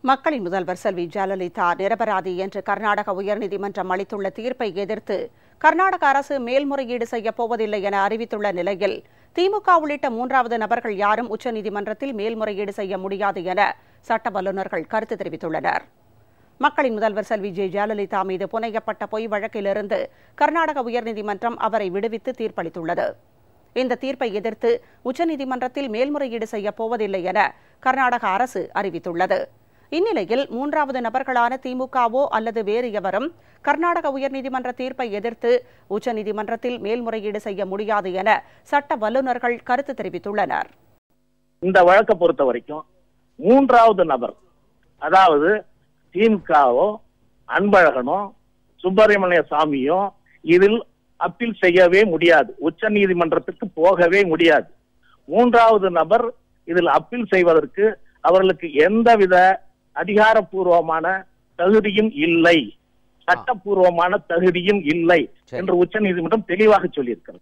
மக்களின் முதல்வர் செல்வி ஜெயலலிதா நிரபராதி என்று கர்நாடக உயர்நீதிமன்றம் அளித்துள்ள தீர்ப்பை எதிர்த்து கர்நாடக அரசு மேல்முறையீடு செய்யப் போவதில்லை என அறிவித்துள்ள நிலையில் திமுக உள்ளிட்ட மூன்றாவது நபர்கள் யாரும் உச்சநீதிமன்றத்தில் மேல்முறையீடு செய்ய முடியாது என சட்ட வல்லுநர்கள் கருத்து தெரிவித்துள்ளனர். மக்களின் முதல்வர் செல்வி ஜெயலலிதா மீது புனையப்பட்ட பொய் வழக்கிலிருந்து கர்நாடக உயர்நீதிமன்றம் அவரை விடுவித்து தீர்ப்பளித்துள்ளது. இந்த தீர்ப்பை எதிர்த்து உச்சநீதிமன்றத்தில் மேல்முறையீடு செய்யப் போவதில்லை என கர்நாடக அரசு அறிவித்துள்ளது. இந்நிலையில் மூன்றாவது நபர்களான திமுகவோ அல்லது வேறு எவரும் கர்நாடக உயர்நீதிமன்ற தீர்ப்பை எதிர்த்து உச்சநீதிமன்றத்தில் மேல்முறையீடு செய்ய முடியாது என சட்ட வல்லுநர்கள் கருத்து தெரிவித்துள்ளனர். இந்த வழக்கை பொறுத்த வரைக்கும் மூன்றாவது நபர், அதாவது திமுகவோ அன்பழகனோ சுப்பிரமணிய சாமியோ இதில் அப்பீல் செய்யவே முடியாது, உச்ச நீதிமன்றத்துக்கு போகவே முடியாது. மூன்றாவது நபர் இதில் அப்பீல் செய்வதற்கு அவர்களுக்கு எந்தவித அதிகாரப்பூர்வமான தகுதியும் இல்லை, சட்டப்பூர்வமான தகுதியும் இல்லை என்று உச்ச நீதிமன்றம் தெளிவாக சொல்லியிருக்கிறது.